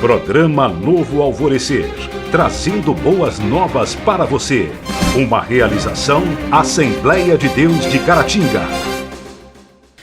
Programa Novo Alvorecer, trazendo boas novas para você. Uma realização Assembleia de Deus de Caratinga.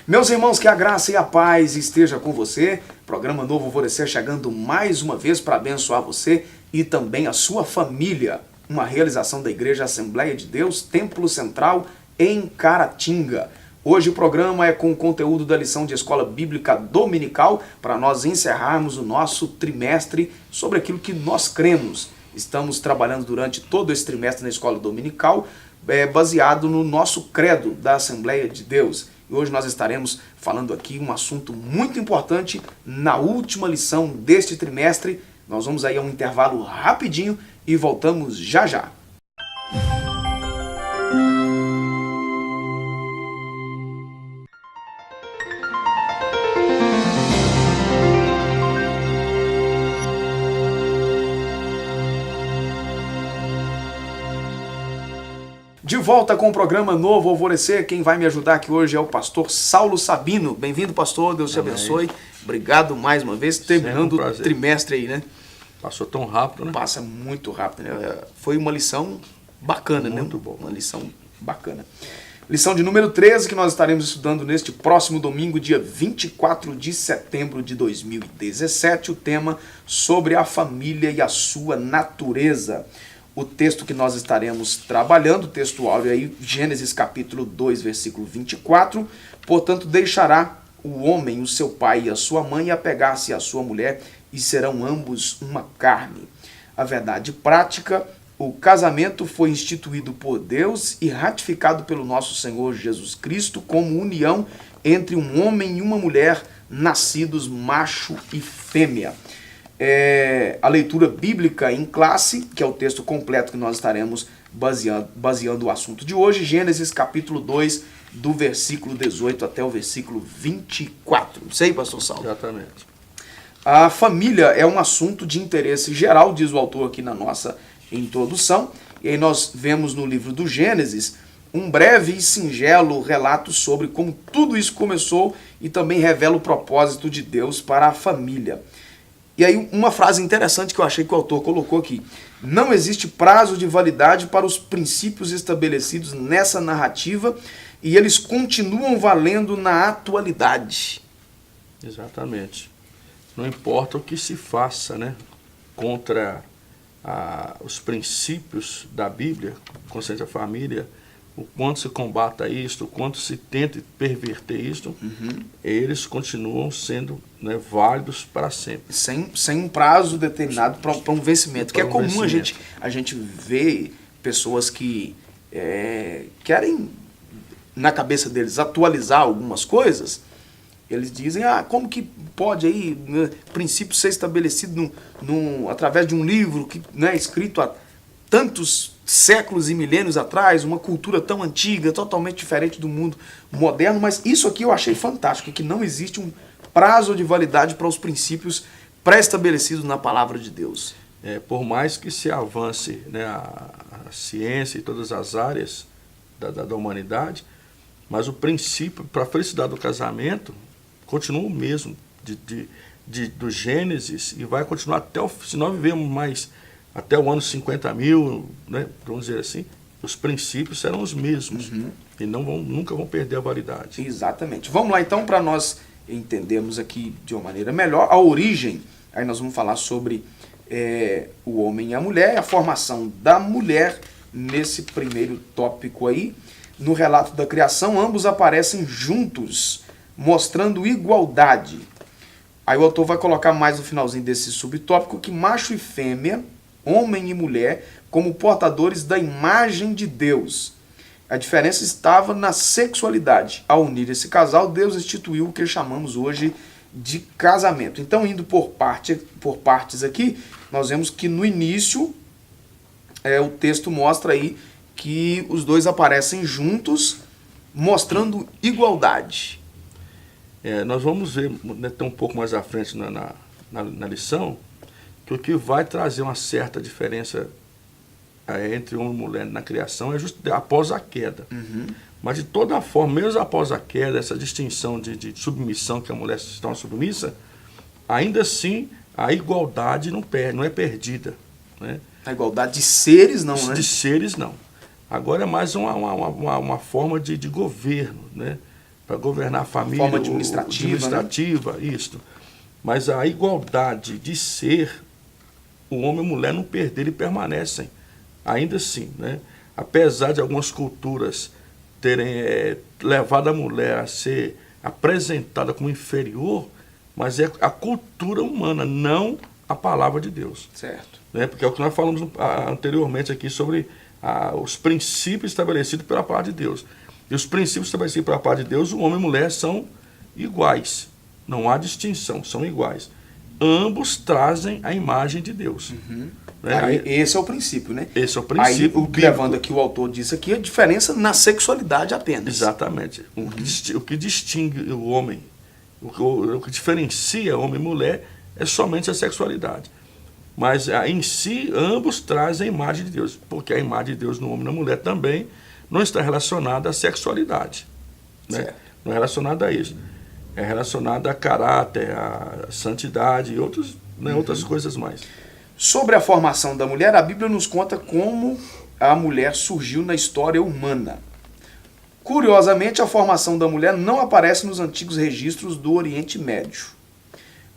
Meus irmãos, que a graça e a paz esteja com você. Programa Novo Alvorecer chegando mais uma vez para abençoar você e também a sua família. Uma realização da Igreja Assembleia de Deus, Templo Central em Caratinga. Hoje o programa é com o conteúdo da lição de Escola Bíblica Dominical para nós encerrarmos o nosso trimestre sobre aquilo que nós cremos. Estamos trabalhando durante todo esse trimestre na Escola Dominical, baseado no nosso credo da Assembleia de Deus. E hoje nós estaremos falando aqui um assunto muito importante na última lição deste trimestre. Nós vamos aí a um intervalo rapidinho e voltamos já já. De volta com o programa Novo Alvorecer. Quem vai me ajudar aqui hoje é o pastor Saulo Sabino. Bem-vindo, pastor. Deus te abençoe. Obrigado mais uma vez. Terminando o trimestre aí, né? Passou tão rápido, né? Passa muito rápido, né? Foi uma lição bacana, né? Muito bom. Uma lição bacana. Lição de número 13 que nós estaremos estudando neste próximo domingo, dia 24 de setembro de 2017. O tema sobre a família e a sua natureza. O texto que nós estaremos trabalhando, o texto áureo aí, Gênesis capítulo 2, versículo 24. Portanto, deixará o homem, o seu pai e a sua mãe, e apegar-se à sua mulher, e serão ambos uma carne. A verdade prática, o casamento foi instituído por Deus e ratificado pelo nosso Senhor Jesus Cristo como união entre um homem e uma mulher, nascidos macho e fêmea. A leitura bíblica em classe, que é o texto completo que nós estaremos baseando o assunto de hoje, Gênesis capítulo 2, do versículo 18 até o versículo 24. Isso aí, pastor Saulo? Exatamente. A família é um assunto de interesse geral, diz o autor aqui na nossa introdução, e aí nós vemos no livro do Gênesis um breve e singelo relato sobre como tudo isso começou e também revela o propósito de Deus para a família. E aí uma frase interessante que eu achei que o autor colocou aqui: não existe prazo de validade para os princípios estabelecidos nessa narrativa e eles continuam valendo na atualidade. Exatamente. Não importa o que se faça, né, contra os princípios da Bíblia, concernente à família, o quanto se combata isto, o quanto se tenta perverter isto, eles continuam sendo, né, válidos para sempre. Sem um prazo determinado para um vencimento. Que é comum a gente ver pessoas que querem, na cabeça deles, atualizar algumas coisas. Eles dizem, como que pode aí, né, princípio ser estabelecido através de um livro que, né, escrito há tantos séculos e milênios atrás, uma cultura tão antiga, totalmente diferente do mundo moderno, mas isso aqui eu achei fantástico, que não existe um prazo de validade para os princípios pré-estabelecidos na palavra de Deus. Por mais que se avance, né, a ciência e todas as áreas da humanidade, mas o princípio para a felicidade do casamento continua o mesmo, do Gênesis, e vai continuar até se nós vivemos mais até o ano 50.000, né, vamos dizer assim, os princípios serão os mesmos e nunca vão perder a validade. Exatamente. Vamos lá então para nós entendermos aqui de uma maneira melhor a origem. Aí nós vamos falar sobre o homem e a mulher, a formação da mulher nesse primeiro tópico aí. No relato da criação, ambos aparecem juntos, mostrando igualdade. Aí o autor vai colocar mais no finalzinho desse subtópico que macho e fêmea, homem e mulher, como portadores da imagem de Deus. A diferença estava na sexualidade. Ao unir esse casal, Deus instituiu o que chamamos hoje de casamento. Então, indo por partes aqui, nós vemos que no início, o texto mostra aí que os dois aparecem juntos, mostrando igualdade. Nós vamos ver, né, um pouco mais à frente na lição, que o que vai trazer uma certa diferença entre homem e mulher na criação é justo após a queda. Mas de toda forma, mesmo após a queda, essa distinção de submissão, que a mulher se torna submissa, ainda assim a igualdade não é perdida. Né? A igualdade de seres, não, né? De seres, não. Agora é mais uma forma de governo, né? Para governar a família. Forma administrativa, né? Isso. Mas a igualdade de ser, o homem e a mulher não perderam e permanecem. Ainda assim, né? Apesar de algumas culturas terem levado a mulher a ser apresentada como inferior, mas é a cultura humana, não a palavra de Deus. Certo. Né? Porque é o que nós falamos anteriormente aqui sobre os princípios estabelecidos pela palavra de Deus. E os princípios estabelecidos pela palavra de Deus, o homem e a mulher são iguais. Não há distinção, são iguais. Ambos trazem a imagem de Deus. Né? Esse é o princípio, né? Esse é o princípio. Aí, levando aqui o autor disse aqui, a diferença na sexualidade apenas. Exatamente. O que distingue o homem, o que diferencia homem e mulher é somente a sexualidade. Mas em si, ambos trazem a imagem de Deus, porque a imagem de Deus no homem e na mulher também não está relacionada à sexualidade. Né? Não é relacionada a isso. É relacionada a caráter, a santidade e outras coisas mais. Sobre a formação da mulher, a Bíblia nos conta como a mulher surgiu na história humana. Curiosamente, a formação da mulher não aparece nos antigos registros do Oriente Médio.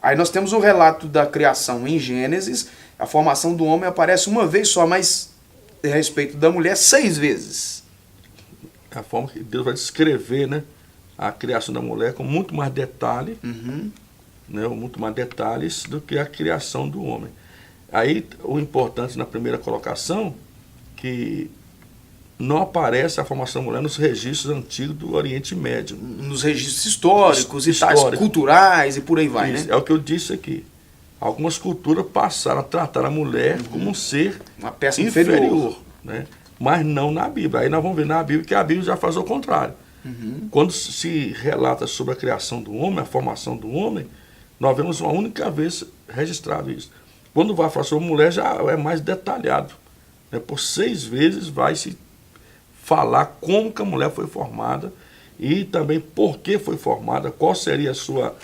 Aí nós temos o relato da criação em Gênesis, a formação do homem aparece uma vez só, mas a respeito da mulher, 6 vezes. A forma que Deus vai descrever, né, a criação da mulher com muito mais detalhe, né, muito mais detalhes do que a criação do homem. Aí o importante na primeira colocação, que não aparece a formação da mulher nos registros antigos do Oriente Médio. Nos registros históricos e tais, culturais e por aí vai, isso, né? É o que eu disse aqui. Algumas culturas passaram a tratar a mulher como um ser uma peça inferior, né? Mas não na Bíblia. Aí nós vamos ver na Bíblia que a Bíblia já faz o contrário. Quando se relata sobre a criação do homem, a formação do homem, nós vemos uma única vez registrado isso. Quando vai falar sobre a mulher, já é mais detalhado. Né? Por 6 vezes vai se falar como que a mulher foi formada e também por que foi formada, qual seria a sua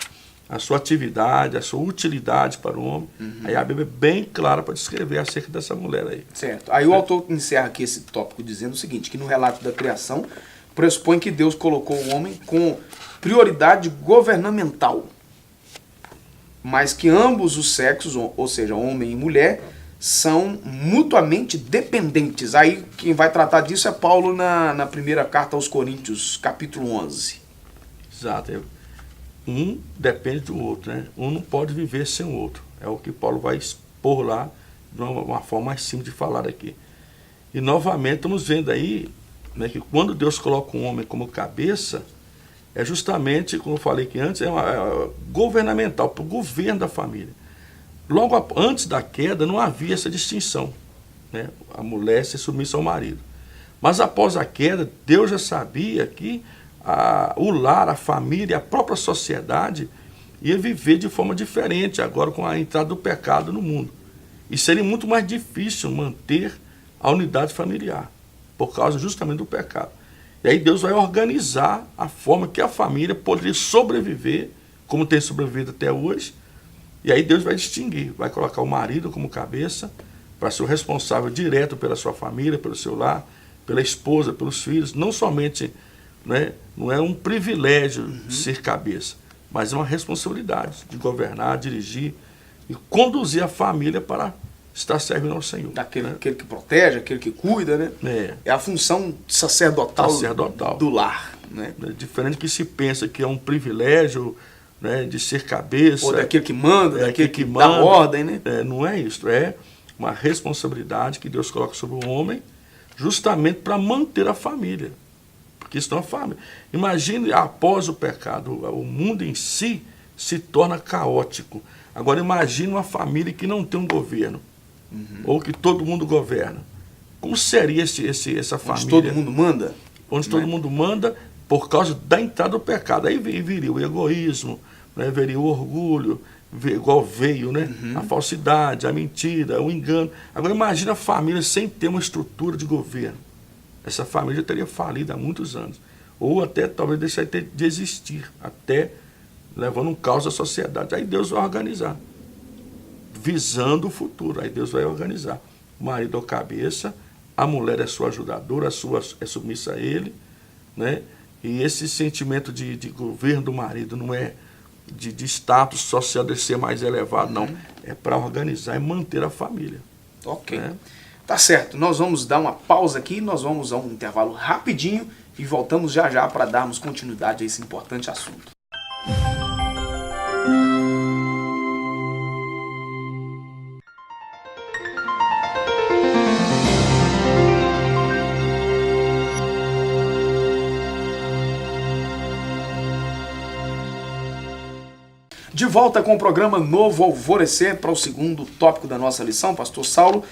atividade, a sua utilidade para o homem. Aí a Bíblia é bem clara para descrever acerca dessa mulher aí. Certo. Aí o autor encerra aqui esse tópico dizendo o seguinte, que no relato da criação pressupõe que Deus colocou o homem com prioridade governamental, mas que ambos os sexos, ou seja, homem e mulher, são mutuamente dependentes. Aí quem vai tratar disso é Paulo na primeira carta aos Coríntios, capítulo 11. Exato. Um depende do outro, né? Um não pode viver sem o outro. É o que Paulo vai expor lá de uma forma mais simples de falar aqui. E novamente estamos vendo aí, né, que quando Deus coloca um homem como cabeça, é justamente, como eu falei aqui antes, é governamental, para o governo da família. Logo antes da queda não havia essa distinção, né? A mulher ser submissa ao marido. Mas após a queda, Deus já sabia que o lar, a família, a própria sociedade ia viver de forma diferente agora com a entrada do pecado no mundo. E seria muito mais difícil manter a unidade familiar, por causa justamente do pecado. E aí Deus vai organizar a forma que a família poderia sobreviver, como tem sobrevivido até hoje. E aí Deus vai distinguir, vai colocar o marido como cabeça, para ser o responsável direto pela sua família, pelo seu lar, pela esposa, pelos filhos. Não somente, né, não é um privilégio ser cabeça, mas é uma responsabilidade de governar, dirigir e conduzir a família para estar servindo ao Senhor. Aquele né? que protege, aquele que cuida, né? É a função sacerdotal do lar. Né? É diferente que se pensa que é um privilégio, né, de ser cabeça. Ou daquele que manda, daquele que dá ordem, né? Não é isso, é uma responsabilidade que Deus coloca sobre o homem justamente para manter a família. Porque isso não é família. Imagine, após o pecado, o mundo em si se torna caótico. Agora imagine uma família que não tem um governo, ou que todo mundo governa. Como seria essa família? Onde todo mundo manda? Onde todo mundo manda por causa da entrada do pecado. Aí viria o egoísmo, né? Viria o orgulho, igual veio, né? A falsidade, a mentira, o engano. Agora imagine a família sem ter uma estrutura de governo. Essa família teria falido há muitos anos. Ou até talvez deixaria de existir, até levando um caos à sociedade. Aí Deus vai organizar. visando o futuro. Aí Deus vai organizar. O marido é o cabeça, a mulher é sua ajudadora, é submissa a ele, né? E esse sentimento de governo do marido não é de status social de ser mais elevado, não. É para organizar e manter a família. Ok. Né? Tá certo. Nós vamos dar uma pausa aqui, nós vamos a um intervalo rapidinho e voltamos já já para darmos continuidade a esse importante assunto. De volta com o programa Novo Alvorecer para o segundo tópico da nossa lição, Pastor Saulo,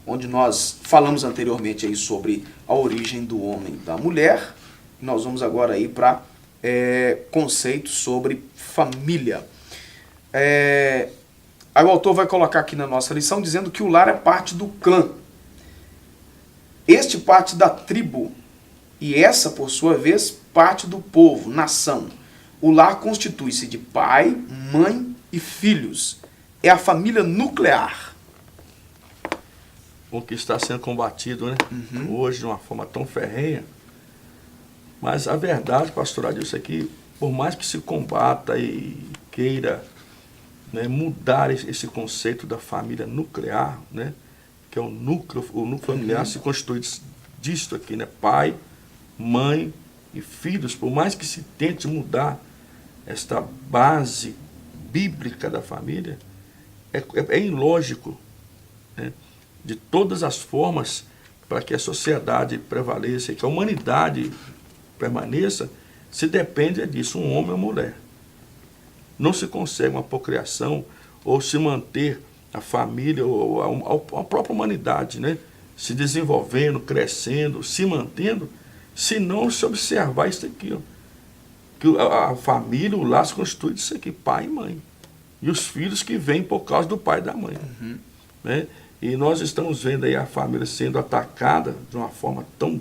onde nós falamos anteriormente aí sobre a origem do homem e da mulher. Nós vamos agora aí para conceitos sobre família. Aí o autor vai colocar aqui na nossa lição dizendo que o lar é parte do clã. Este parte da tribo e essa, por sua vez, parte do povo, nação. O lar constitui-se de pai, mãe e filhos. É a família nuclear. O que está sendo combatido, né? Hoje de uma forma tão ferrenha. Mas a verdade, pastor Adilson, aqui, por mais que se combata e queira, né, mudar esse conceito da família nuclear, né, que é o núcleo familiar se constitui disto aqui, né, pai, mãe e filhos. Por mais que se tente mudar esta base bíblica da família, é ilógico, né, de todas as formas, para que a sociedade prevaleça e que a humanidade permaneça, se depende disso, um homem ou mulher. Não se consegue uma procriação ou se manter a família ou a própria humanidade, né, se desenvolvendo, crescendo, se mantendo, se não se observar isso aqui, ó, que a família, o laço constitui disso aqui, pai e mãe. E os filhos que vêm por causa do pai e da mãe. Né? E nós estamos vendo aí a família sendo atacada de uma forma tão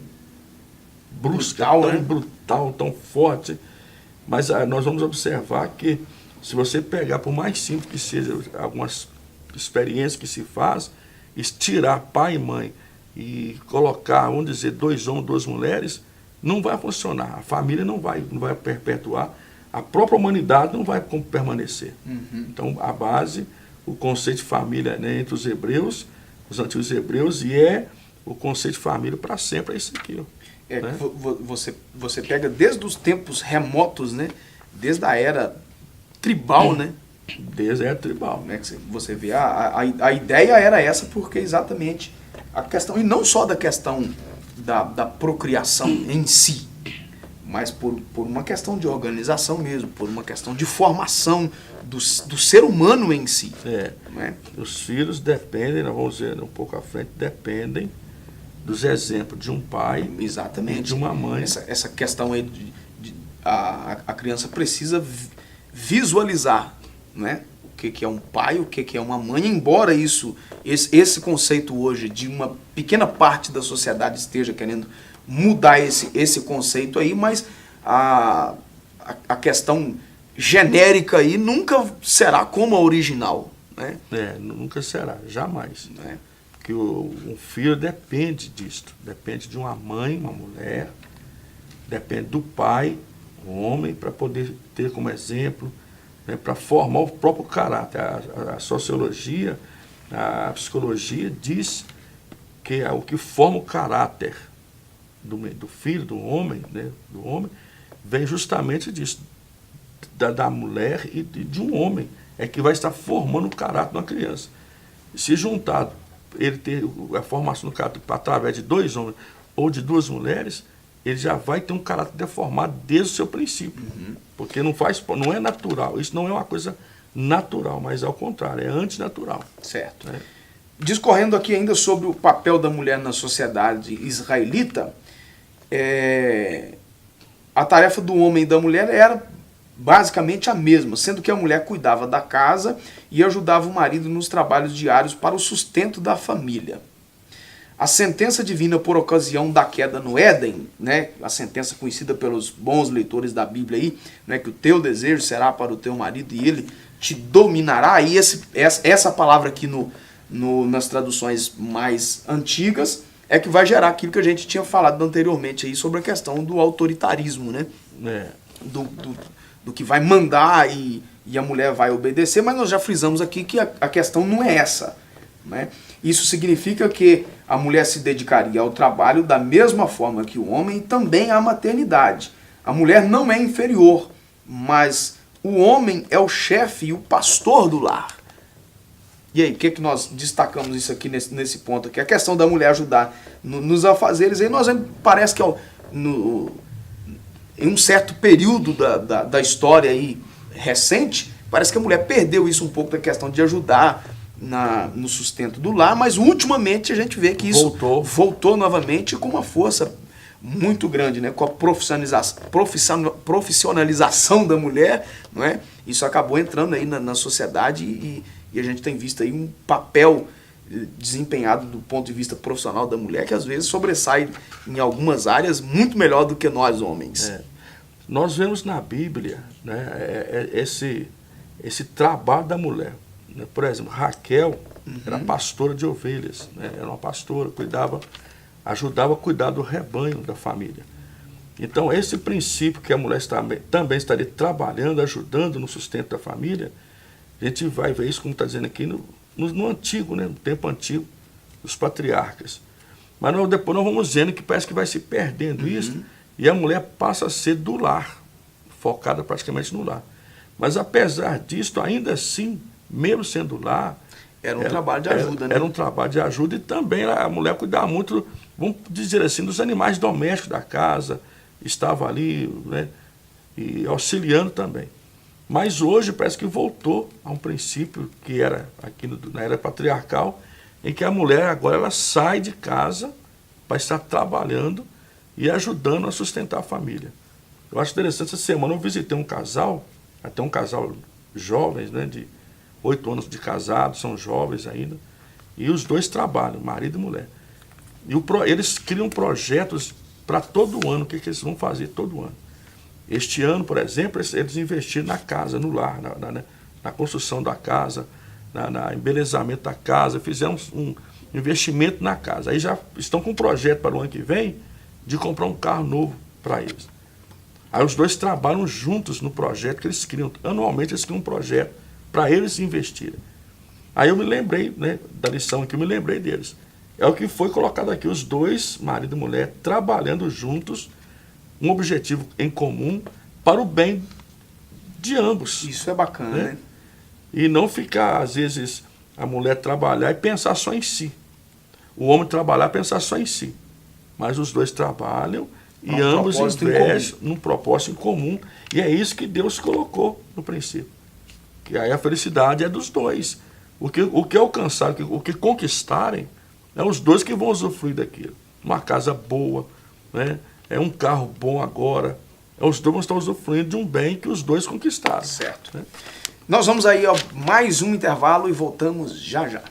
brusca, brutal, tão forte. Mas nós vamos observar que, se você pegar, por mais simples que seja, algumas experiências que se faz, tirar pai e mãe e colocar, vamos dizer, 2 homens, 2 mulheres, não vai funcionar. A família não vai perpetuar. A própria humanidade não vai permanecer. Então, a base, o conceito de família, né, entre os hebreus, os antigos hebreus, e o conceito de família para sempre, é isso aqui. Ó, né? Você pega desde os tempos remotos, né, desde a era tribal, né? Desde a era tribal. Né, que você vê, a ideia era essa, porque exatamente a questão, e não só da questão da procriação em si, mas por uma questão de organização mesmo, por uma questão de formação do ser humano em si. Né? Os filhos dependem, nós vamos ver um pouco à frente, dependem dos exemplos de um pai. Exatamente. E de uma mãe. Essa questão aí a criança precisa visualizar, né, o que é um pai, o que é uma mãe, embora esse conceito hoje de uma pequena parte da sociedade esteja querendo mudar esse conceito aí, mas a questão genérica aí nunca será como a original, né? Nunca será, jamais. Né? Porque um filho depende disto, depende de uma mãe, uma mulher, depende do pai, um homem, para poder ter como exemplo, né, para formar o próprio caráter. A sociologia, a psicologia diz que o que forma o caráter do filho, do homem, né, vem justamente disso, da mulher e de um homem, é que vai estar formando o caráter de uma criança. Se juntar, ele ter a formação do caráter através de 2 homens ou de 2 mulheres, ele já vai ter um caráter deformado desde o seu princípio. Porque não é natural, isso não é uma coisa natural, mas ao contrário, é antinatural. Certo. Discorrendo aqui ainda sobre o papel da mulher na sociedade israelita, a tarefa do homem e da mulher era basicamente a mesma, sendo que a mulher cuidava da casa e ajudava o marido nos trabalhos diários para o sustento da família. A sentença divina por ocasião da queda no Éden, né, a sentença conhecida pelos bons leitores da Bíblia aí, né, que o teu desejo será para o teu marido e ele te dominará. E essa palavra aqui nas traduções mais antigas é que vai gerar aquilo que a gente tinha falado anteriormente aí sobre a questão do autoritarismo, né? Do que vai mandar e a mulher vai obedecer, mas nós já frisamos aqui que a questão não é essa, né? Isso significa que a mulher se dedicaria ao trabalho da mesma forma que o homem e também à maternidade. A mulher não é inferior, mas o homem é o chefe e o pastor do lar. E aí, o que nós destacamos isso aqui nesse ponto aqui? A questão da mulher ajudar nos afazeres, aí nós parece que em um certo período da história aí recente, parece que a mulher perdeu isso um pouco da questão de ajudar no sustento do lar, mas ultimamente a gente vê que isso voltou novamente com uma força muito grande, né? Com a profissionalização da mulher, não é? Isso acabou entrando aí na sociedade e a gente tem visto aí um papel desempenhado do ponto de vista profissional da mulher que às vezes sobressai em algumas áreas muito melhor do que nós homens. Nós vemos na Bíblia, né, esse trabalho da mulher. Por exemplo, Raquel era pastora de ovelhas, né? Era uma pastora, ajudava a cuidar do rebanho da família. Então, esse princípio que a mulher também estaria trabalhando, ajudando no sustento da família, a gente vai ver isso, como está dizendo aqui, no antigo, né? No tempo antigo, dos patriarcas. Mas depois nós vamos vendo que parece que vai se perdendo isso, e a mulher passa a ser do lar, focada praticamente no lar. Mas apesar disso, ainda assim, mesmo sendo lá, era um trabalho de ajuda, né? Era um trabalho de ajuda e também a mulher cuidava muito, vamos dizer assim, dos animais domésticos da casa, estava ali, né, e auxiliando também. Mas hoje parece que voltou a um princípio que era aqui na era patriarcal, em que a mulher agora ela sai de casa para estar trabalhando e ajudando a sustentar a família. Eu acho interessante, essa semana eu visitei um casal, até um casal jovens, né, de 8 anos de casado, são jovens ainda, e os dois trabalham, marido e mulher. E eles criam projetos para todo ano, o que eles vão fazer todo ano. Este ano, por exemplo, eles investiram na casa, no lar, na construção da casa, no embelezamento da casa, fizeram um investimento na casa. Aí já estão com um projeto para o ano que vem de comprar um carro novo para eles. Aí os dois trabalham juntos no projeto que eles criam. Anualmente eles criam um projeto para eles investirem. Aí eu me lembrei, né, da lição aqui, eu me lembrei deles. É o que foi colocado aqui, os dois, marido e mulher, trabalhando juntos, um objetivo em comum para o bem de ambos. Isso é bacana, né? E não ficar, às vezes, a mulher trabalhar e pensar só em si. O homem trabalhar e pensar só em si. Mas os dois trabalham e ambos investem num propósito em comum. E é isso que Deus colocou no princípio. Que aí a felicidade é dos dois. O que alcançarem, o que conquistarem, é os dois que vão usufruir daquilo. Uma casa boa, né? É um carro bom agora. Os dois vão estar usufruindo de um bem que os dois conquistaram. Certo. Né? Nós vamos aí a mais um intervalo e voltamos já já.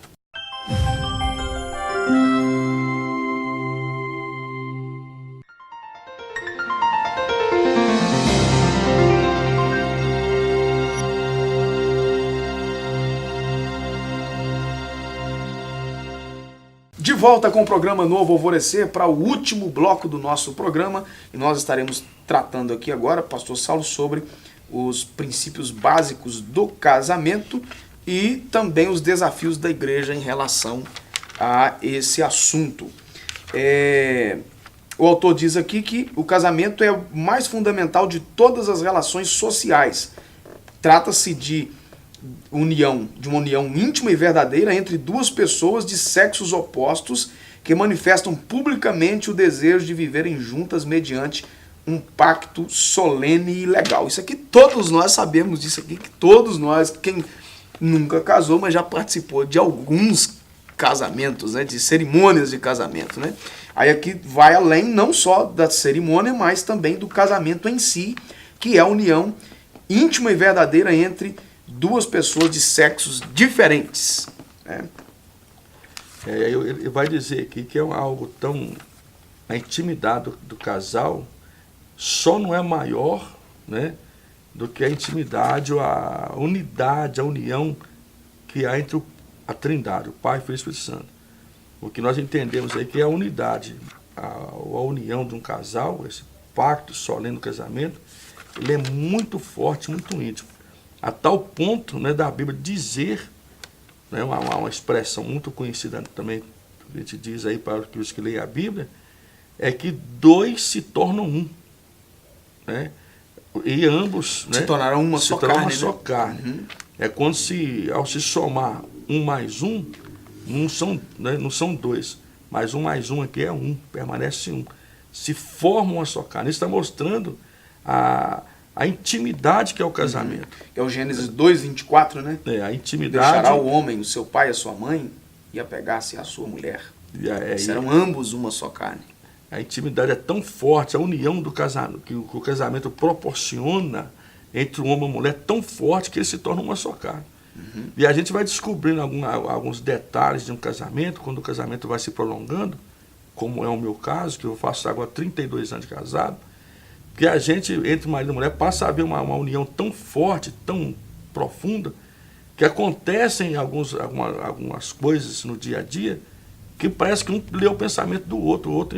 De volta com o programa Novo Alvorecer para o último bloco do nosso programa e nós estaremos tratando aqui agora, pastor Saulo, sobre os princípios básicos do casamento e também os desafios da igreja em relação a esse assunto. O autor diz aqui que o casamento é o mais fundamental de todas as relações sociais. Trata-se de uma união íntima e verdadeira entre duas pessoas de sexos opostos que manifestam publicamente o desejo de viverem juntas mediante um pacto solene e legal. Isso aqui todos nós sabemos disso aqui, que todos nós, quem nunca casou, mas já participou de alguns casamentos, né, de cerimônias de casamento, né? Aí aqui vai além não só da cerimônia, mas também do casamento em si, que é a união íntima e verdadeira entre duas pessoas de sexos diferentes. Né? Ele vai dizer aqui que é algo tão... A intimidade do casal só não é maior, né, do que a intimidade, a unidade, a união que há entre a Trindade, o Pai, Filho e Espírito Santo. O que nós entendemos aí que é a unidade, a união de um casal, esse pacto solene do casamento, ele é muito forte, muito íntimo. A tal ponto, né, da Bíblia dizer, né, uma expressão muito conhecida também, a gente diz aí para os que leem a Bíblia, é que dois se tornam um, né? E ambos se tornaram uma só carne. Uhum. É quando ao se somar um mais um, não são dois, mas um mais um aqui é um, permanece um. Se forma uma só carne. Isso está mostrando a intimidade que é o casamento. É o Gênesis 2:24, né? A intimidade. Deixará o homem, o seu pai e a sua mãe, e apegar-se à sua mulher. Serão ambos uma só carne. A intimidade é tão forte, a união do casamento, que o casamento proporciona entre um homem e uma mulher, é tão forte que eles se tornam uma só carne. Uhum. E a gente vai descobrindo alguns detalhes de um casamento, quando o casamento vai se prolongando, como é o meu caso, que eu faço agora 32 anos de casado, que a gente, entre marido e mulher, passa a ver uma união tão forte, tão profunda, que acontecem algumas coisas no dia a dia, que parece que um lê o pensamento do outro, o outro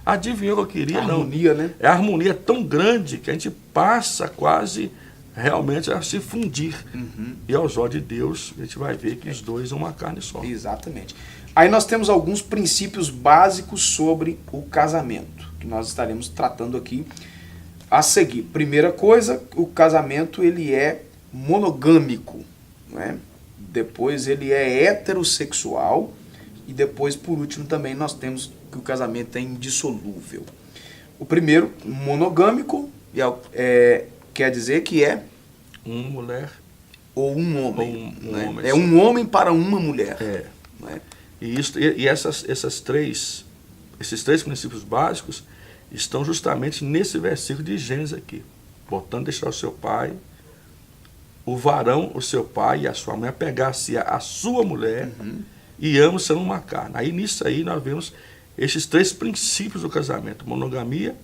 adivinhou o que eu queria. Harmonia, não. Né? A harmonia é tão grande que a gente passa quase realmente a se fundir. Uhum. E aos olhos de Deus, a gente vai ver que os dois são uma carne só. Exatamente. Aí nós temos alguns princípios básicos sobre o casamento, que nós estaremos tratando aqui a seguir. Primeira coisa, o casamento ele é monogâmico, né? Depois ele é heterossexual. E depois, por último, também nós temos que o casamento é indissolúvel. O primeiro, monogâmico, quer dizer que é... Uma mulher. Ou um homem. Um né? homem é um homem para uma mulher. Né? Esses três princípios básicos estão justamente nesse versículo de Gênesis aqui. Portanto, deixar o seu pai, o varão, o seu pai e a sua mãe, apegar-se à sua mulher... Uhum. E ambos serão uma carne. Aí nisso aí nós vemos esses três princípios do casamento: monogamia,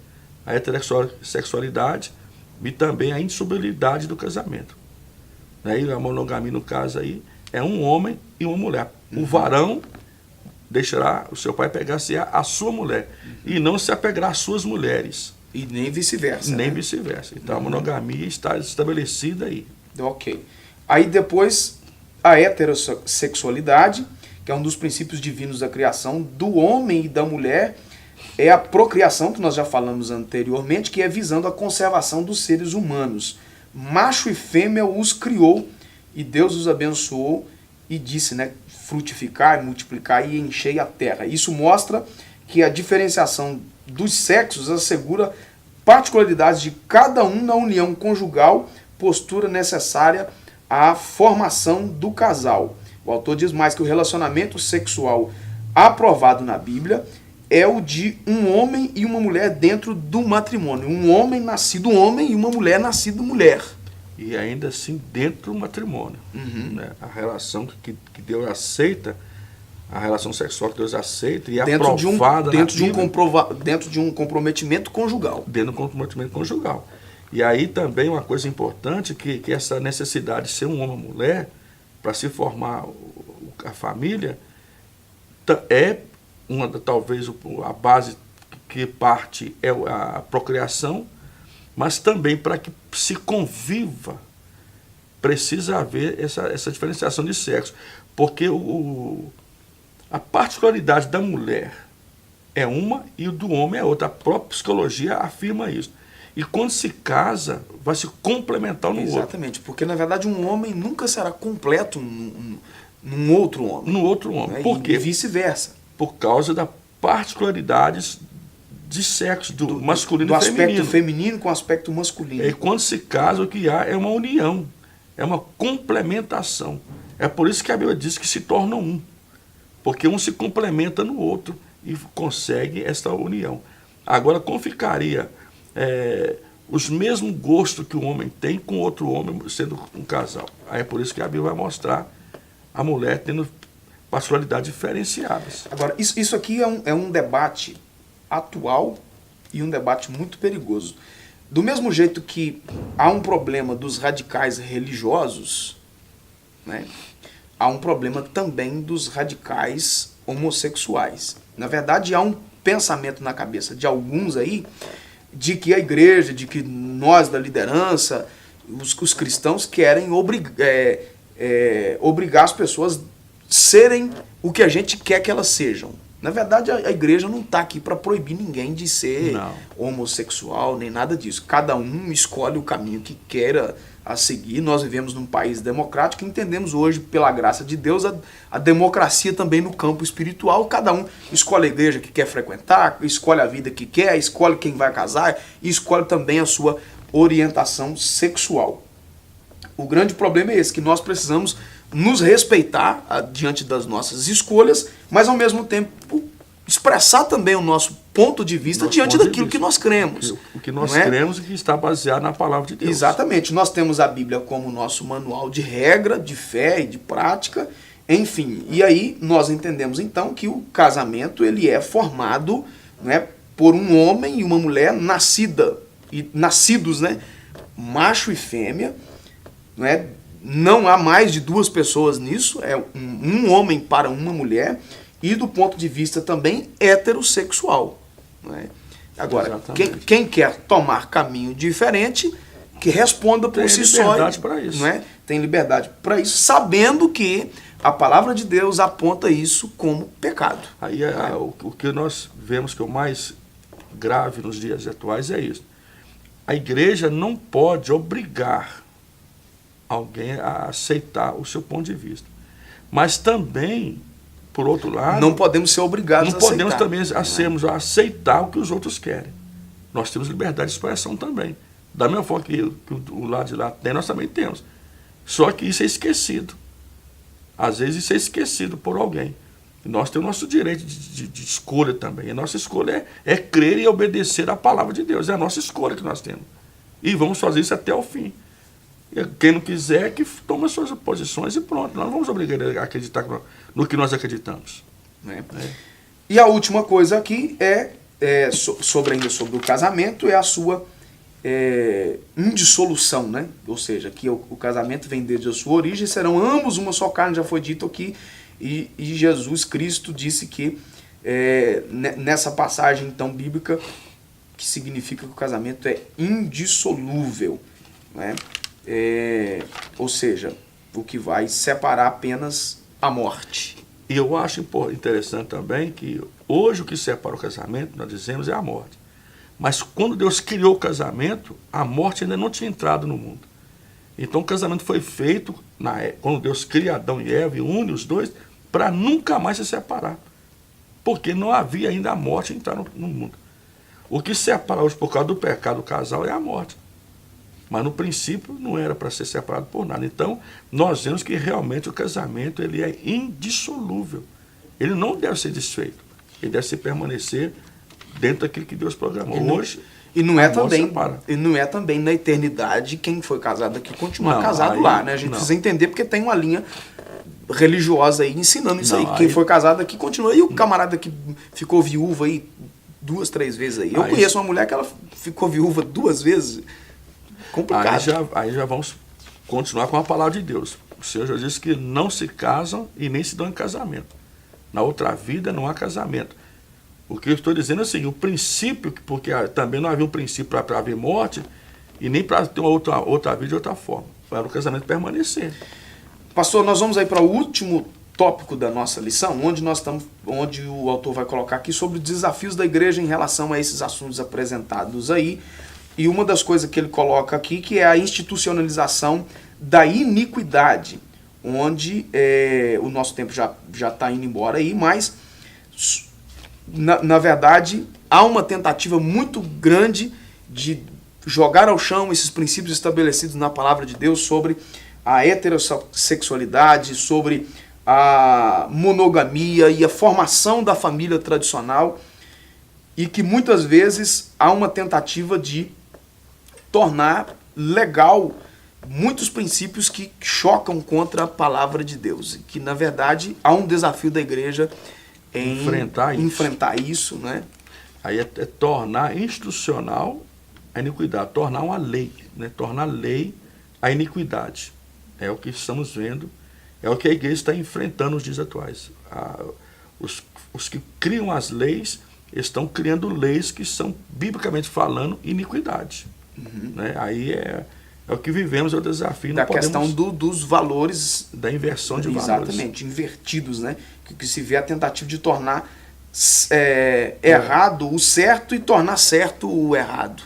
a heterossexualidade e também a insolubilidade do casamento. Aí a monogamia, no caso aí, é um homem e uma mulher. O varão deixará o seu pai pegar-se à sua mulher e não se apegará às suas mulheres. E nem vice-versa. Nem vice-versa. Então a monogamia está estabelecida aí. Ok. Aí depois a heterossexualidade, que é um dos princípios divinos da criação do homem e da mulher, é a procriação, que nós já falamos anteriormente, que é visando a conservação dos seres humanos. Macho e fêmea os criou e Deus os abençoou e disse, né, frutificar, multiplicar e encher a terra. Isso mostra que a diferenciação dos sexos assegura particularidades de cada um na união conjugal, postura necessária à formação do casal. O autor diz mais que o relacionamento sexual aprovado na Bíblia é o de um homem e uma mulher dentro do matrimônio. Um homem nascido homem e uma mulher nascida mulher. E ainda assim dentro do matrimônio. Uhum. Né? A relação que Deus aceita, a relação sexual que Deus aceita e dentro aprovada dentro de um comprometimento conjugal. Dentro de um comprometimento conjugal. E aí também uma coisa importante, que essa necessidade de ser um homem e uma mulher, para se formar a família, é talvez a base que parte é a procriação, mas também para que se conviva, precisa haver essa diferenciação de sexo. Porque a particularidade da mulher é uma e o do homem é outra. A própria psicologia afirma isso. E quando se casa, vai se complementar no outro. Exatamente, porque na verdade um homem nunca será completo num outro homem. No outro homem. Né? Por quê? E vice-versa. Por causa das particularidades de sexo, do masculino e feminino. Do aspecto feminino com o aspecto masculino. E quando se casa, o que há é uma união, é uma complementação. É por isso que a Bíblia diz que se tornam um. Porque um se complementa no outro e consegue essa união. Agora, como ficaria os mesmos gostos que o homem tem com outro homem sendo um casal? Aí é por isso que a Bíblia vai mostrar a mulher particularidades diferenciadas. Agora, isso aqui é um debate atual e um debate muito perigoso. Do mesmo jeito que há um problema dos radicais religiosos, né, há um problema também dos radicais homossexuais. Na verdade, há um pensamento na cabeça de alguns aí de que a igreja, de que nós da liderança, os cristãos querem obrigar as pessoas a serem o que a gente quer que elas sejam. Na verdade, a igreja não está aqui para proibir ninguém de ser homossexual, nem nada disso. Cada um escolhe o caminho que queira a seguir. Nós vivemos num país democrático e entendemos hoje, pela graça de Deus, a democracia também no campo espiritual. Cada um escolhe a igreja que quer frequentar, escolhe a vida que quer, escolhe quem vai casar e escolhe também a sua orientação sexual. O grande problema é esse, que nós precisamos nos respeitar diante das nossas escolhas, mas ao mesmo tempo expressar também o nosso ponto de vista diante daquilo que nós cremos. O que nós cremos e que está baseado na palavra de Deus. Exatamente. Nós temos a Bíblia como nosso manual de regra, de fé e de prática, enfim. E aí nós entendemos então que o casamento ele é formado, né, por um homem e uma mulher nascidos, né, macho e fêmea, né? Não há mais de duas pessoas nisso, é um homem para uma mulher, e do ponto de vista também heterossexual. Né? Agora, quem quer tomar caminho diferente, que responda por si só. Tem liberdade para isso. Não é? Tem liberdade para isso, sabendo que a palavra de Deus aponta isso como pecado. Aí o que nós vemos que é o mais grave nos dias atuais é isso. A igreja não pode obrigar alguém a aceitar o seu ponto de vista. Mas também, por outro lado... Não podemos ser obrigados a aceitar. Não podemos também a aceitar o que os outros querem. Nós temos liberdade de expressão também. Da mesma forma que o lado de lá tem, nós também temos. Só que isso é esquecido. Às vezes isso é esquecido por alguém. E nós temos o nosso direito de escolha também. A nossa escolha é crer e obedecer à palavra de Deus. É a nossa escolha que nós temos. E vamos fazer isso até o fim. Quem não quiser, que toma suas posições e pronto. Nós não vamos obrigar ele a acreditar no que nós acreditamos. E a última coisa aqui ainda sobre o casamento, é a sua indissolução, né? Ou seja, que o casamento vem desde a sua origem, serão ambos uma só carne, já foi dito aqui, e Jesus Cristo disse que nessa passagem então bíblica, que significa que o casamento é indissolúvel, né? Ou seja, o que vai separar apenas a morte. E eu acho interessante também que hoje o que separa o casamento, nós dizemos, é a morte. Mas quando Deus criou o casamento, a morte ainda não tinha entrado no mundo. Então o casamento foi feito quando Deus cria Adão e Eva e une os dois para nunca mais se separar. Porque não havia ainda a morte entrar no mundo. O que separa hoje por causa do pecado do casal é a morte. Mas no princípio não era para ser separado por nada. Então nós vemos que realmente o casamento ele é indissolúvel. Ele não deve ser desfeito. Ele deve se permanecer dentro daquilo que Deus programou. Hoje, e não é também na eternidade quem foi casado aqui continuar casado lá, né? A gente precisa entender, porque tem uma linha religiosa aí ensinando isso aí. Quem foi casado aqui continua. E o camarada que ficou viúva aí 2, 3 vezes aí. Eu conheço uma mulher que ela ficou viúva 2 vezes. Complicado. Aí já vamos continuar com a palavra de Deus. O Senhor já disse que não se casam e nem se dão em casamento. Na outra vida não há casamento. O que eu estou dizendo é assim, o princípio, porque também não havia um princípio para haver morte e nem para ter uma outra vida de outra forma. Para o casamento permanecer. Pastor, nós vamos aí para o último tópico da nossa lição, onde o autor vai colocar aqui sobre os desafios da igreja em relação a esses assuntos apresentados aí. E uma das coisas que ele coloca aqui, que é a institucionalização da iniquidade, onde o nosso tempo já está indo embora aí, mas, na verdade, há uma tentativa muito grande de jogar ao chão esses princípios estabelecidos na palavra de Deus sobre a heterossexualidade, sobre a monogamia e a formação da família tradicional, e que muitas vezes há uma tentativa de tornar legal muitos princípios que chocam contra a palavra de Deus. E que, na verdade, há um desafio da igreja em enfrentar isso, né? Aí é tornar institucional a iniquidade, tornar uma lei, né? Tornar lei a iniquidade. É o que estamos vendo, é o que a igreja está enfrentando nos dias atuais. Os que criam as leis estão criando leis que são, biblicamente falando, iniquidade. Né? Aí é o que vivemos, é o desafio. Da questão dos valores. Da inversão de valores. Exatamente, invertidos, né? Que se vê a tentativa de tornar errado o certo e tornar certo o errado.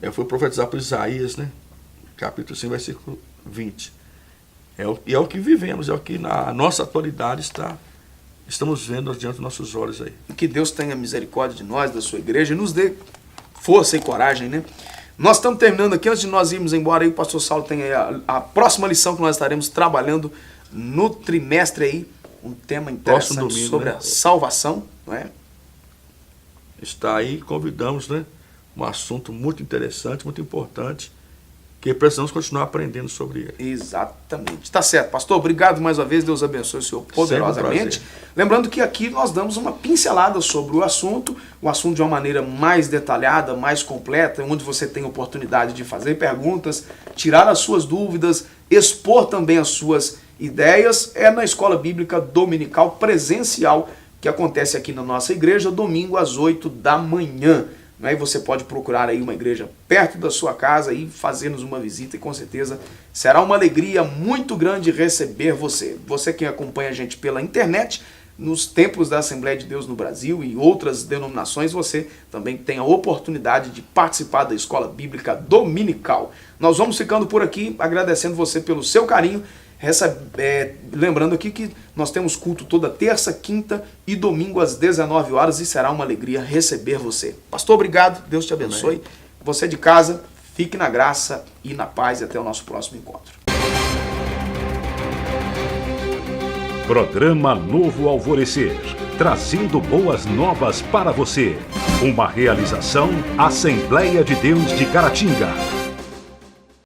Eu fui profetizar por Isaías, né? Capítulo 5, versículo 20. É o que vivemos, é o que na nossa atualidade estamos vendo diante dos nossos olhos aí. Que Deus tenha misericórdia de nós, da sua igreja, e nos dê força e coragem, né? Nós estamos terminando aqui, antes de nós irmos embora, aí o pastor Saulo tem aí a próxima lição que nós estaremos trabalhando no trimestre aí, um tema interessante domingo, sobre a salvação, não é? Está aí, convidamos, né? Um assunto muito interessante, muito importante, que precisamos continuar aprendendo sobre ele. Exatamente. Tá certo, pastor. Obrigado mais uma vez. Deus abençoe o senhor poderosamente. Lembrando que aqui nós damos uma pincelada sobre o assunto de uma maneira mais detalhada, mais completa, onde você tem oportunidade de fazer perguntas, tirar as suas dúvidas, expor também as suas ideias. É na Escola Bíblica Dominical Presencial, que acontece aqui na nossa igreja, domingo às 8 da manhã. Aí você pode procurar aí uma igreja perto da sua casa e fazer-nos uma visita, e com certeza será uma alegria muito grande receber você. Você que acompanha a gente pela internet, nos templos da Assembleia de Deus no Brasil e outras denominações, você também tem a oportunidade de participar da Escola Bíblica Dominical. Nós vamos ficando por aqui, agradecendo você pelo seu carinho. Lembrando aqui que nós temos culto toda terça, quinta e domingo às 19 horas e será uma alegria receber você. Pastor, obrigado, Deus te abençoe. Amém. Você de casa, fique na graça e na paz e até o nosso próximo encontro. Programa Novo Alvorecer, trazendo boas novas para você. Uma realização Assembleia de Deus de Caratinga.